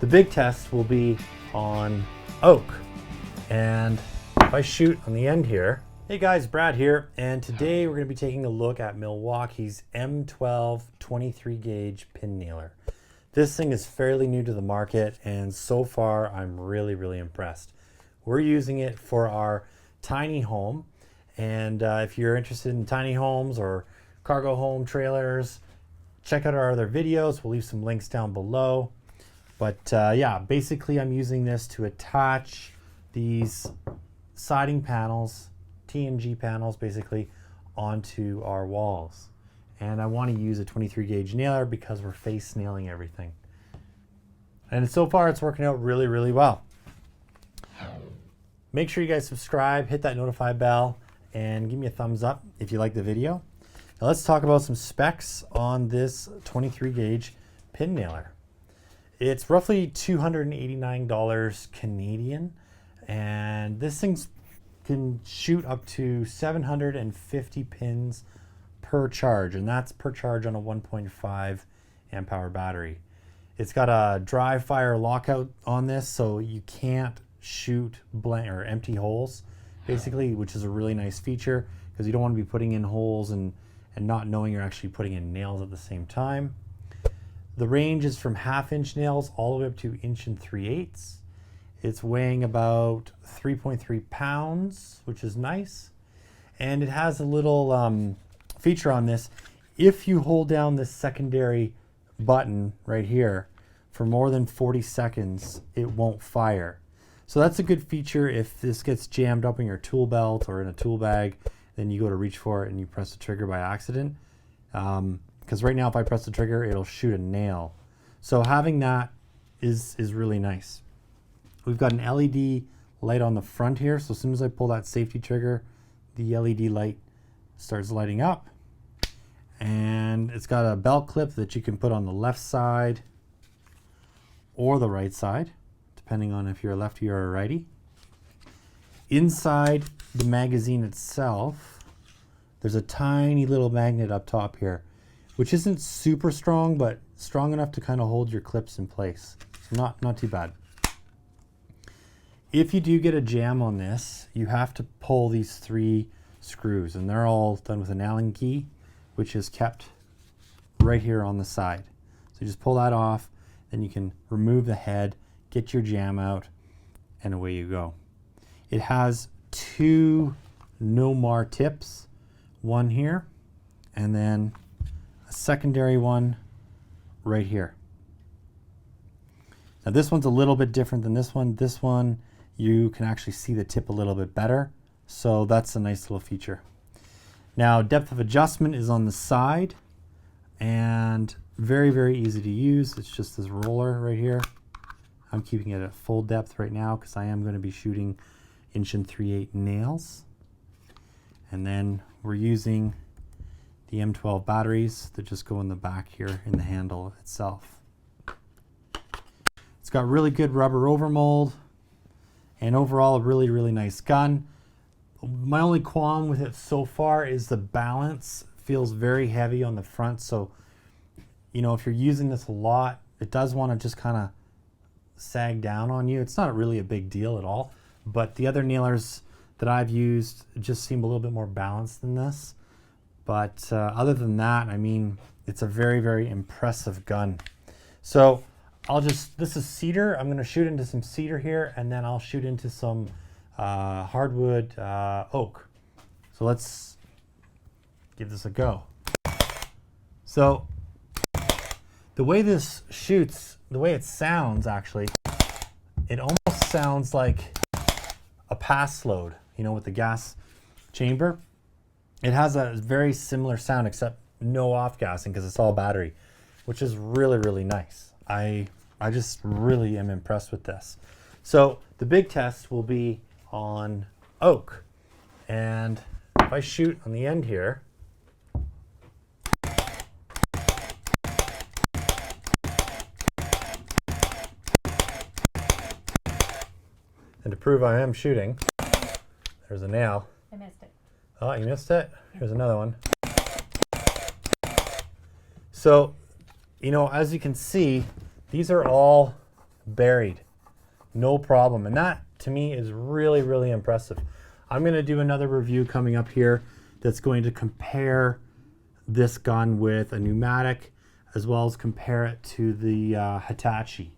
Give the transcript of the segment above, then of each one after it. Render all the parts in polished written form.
The big test will be on oak. And if I shoot on the end here, hey guys, Brad here, and today we're going to be taking a look at Milwaukee's M12 23 gauge pin nailer. This thing is fairly new to the market, and so far I'm really impressed. We're using it for our tiny home, and if you're interested in tiny homes or cargo home trailers, check out our other videos. We'll leave some links down below. But yeah, basically I'm using this to attach these siding panels, TNG panels basically, onto our walls. And I want to use a 23 gauge nailer because we're face nailing everything. And so far it's working out really well. Make sure you guys subscribe, hit that notify bell, and give me a thumbs up if you like the video. Now let's talk about some specs on this 23 gauge pin nailer. It's roughly $289 Canadian, and this thing can shoot up to 750 pins per charge, and that's per charge on a 1.5 amp hour battery. It's got a dry fire lockout on this, so you can't shoot blank or empty holes, basically, which is a really nice feature because you don't want to be putting in holes and not knowing you're actually putting in nails at the same time. The range is from 1/2 inch nails all the way up to 1 3/8. It's weighing about 3.3 pounds, which is nice. And it has a little feature on this. If you hold down this secondary button right here for more than 40 seconds, it won't fire. So that's a good feature if this gets jammed up in your tool belt or in a tool bag, then you go to reach for it and you press the trigger by accident. Because right now if I press the trigger, it'll shoot a nail. So having that is really nice. We've got an LED light on the front here, so as soon as I pull that safety trigger, the LED light starts lighting up. And it's got a belt clip that you can put on the left side or the right side, depending on if you're a lefty or a righty. Inside the magazine itself, there's a tiny little magnet up top here, which isn't super strong, but strong enough to kind of hold your clips in place. So not too bad. If you do get a jam on this, you have to pull these 3 screws, and they're all done with an Allen key, which is kept right here on the side. So you just pull that off, then you can remove the head, get your jam out, and away you go. It has 2 no-mar tips, one here, and then a secondary one right here. Now this one's a little bit different than this one. This one, you can actually see the tip a little bit better, so that's a nice little feature. Now depth of adjustment is on the side, and very easy to use. It's just this roller right here. I'm keeping it at full depth right now because I am going to be shooting 1 3/8 nails. And then we're using the M12 batteries that just go in the back here in the handle itself. It's got really good rubber overmold, and overall a really nice gun. My only qualm with it so far is the balance feels very heavy on the front, so you know, if you're using this a lot, it does want to just kind of sag down on you. It's not really a big deal at all, but the other nailers that I've used just seem a little bit more balanced than this. But other than that, I mean, it's a very impressive gun. So this is cedar. I'm going to shoot into some cedar here, and then I'll shoot into some hardwood oak. So let's give this a go. So the way this shoots, the way it sounds actually, it almost sounds like a pass load, you know, with the gas chamber. It has a very similar sound except no off-gassing because it's all battery, which is really nice. I just really am impressed with this. So the big test will be on oak. And if I shoot on the end here, and to prove I am shooting, there's a nail. I missed it. Oh, you missed it? Here's another one. So, you know, as you can see, these are all buried, no problem. And that to me is really, really impressive. I'm going to do another review coming up here that's going to compare this gun with a pneumatic, as well as compare it to the Hitachi.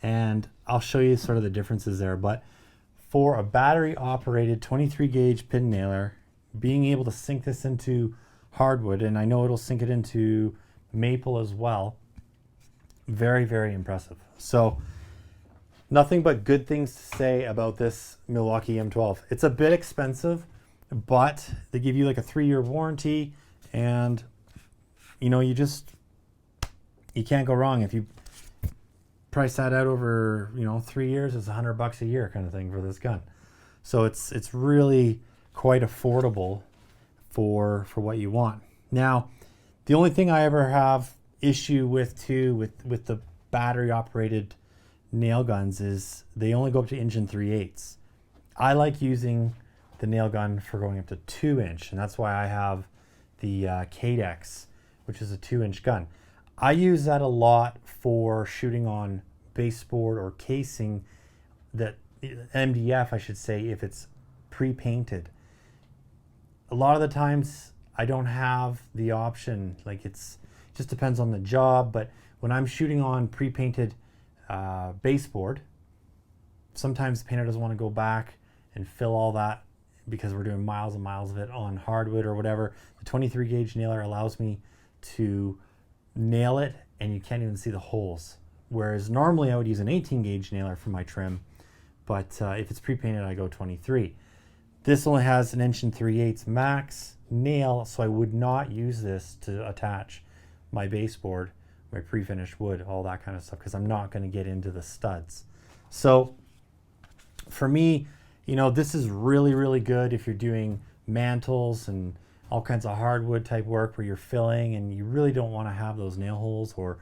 And I'll show you sort of the differences there. But for a battery operated 23 gauge pin nailer, being able to sink this into hardwood, and I know it'll sink it into maple as well, very, very impressive. So nothing but good things to say about this Milwaukee M12. It's a bit expensive, but they give you like a 3-year warranty, and you know, you can't go wrong. If you price that out over, you know, 3 years, it's $100 a year kind of thing for this gun. So it's really quite affordable for what you want. Now, the only thing I ever have issue with too with the battery operated nail guns is they only go up to 1 3/8. I like using the nail gun for going up to 2-inch, and that's why I have the Cadex, which is a 2-inch gun. I use that a lot for shooting on baseboard or casing, that MDF I should say, if it's pre-painted. A lot of the times I don't have the option, like it just depends on the job, but when I'm shooting on pre-painted baseboard, sometimes the painter doesn't want to go back and fill all that because we're doing miles and miles of it on hardwood or whatever. The 23 gauge nailer allows me to nail it and you can't even see the holes. Whereas normally I would use an 18 gauge nailer for my trim, but if it's pre-painted I go 23. This only has an 1 3/8 max nail, so I would not use this to attach my baseboard, my pre-finished wood, all that kind of stuff, because I'm not going to get into the studs. So for me, you know, this is really, really good if you're doing mantles and all kinds of hardwood type work where you're filling and you really don't want to have those nail holes, or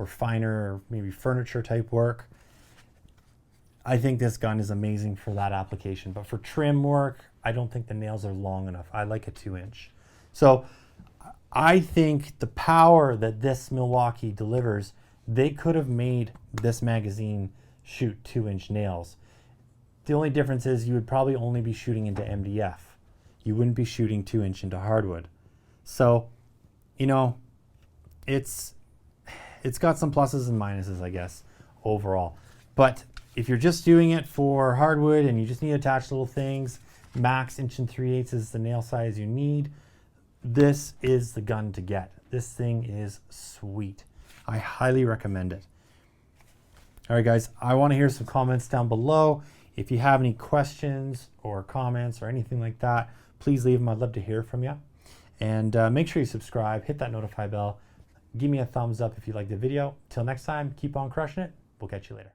finer, or maybe furniture type work. I think this gun is amazing for that application. But for trim work, I don't think the nails are long enough. I like a 2-inch. So I think the power that this Milwaukee delivers, they could have made this magazine shoot 2-inch nails. The only difference is you would probably only be shooting into MDF. You wouldn't be shooting 2-inch into hardwood. So, you know, it's got some pluses and minuses, I guess, overall. But if you're just doing it for hardwood and you just need to attach little things, max 1 3/8 is the nail size you need, this is the gun to get. This thing is sweet. I highly recommend it. All right, guys, I want to hear some comments down below. If you have any questions or comments or anything like that, please leave them. I'd love to hear from you. And make sure you subscribe, hit that notify bell, give me a thumbs up if you like the video. Till next time, keep on crushing it. We'll catch you later.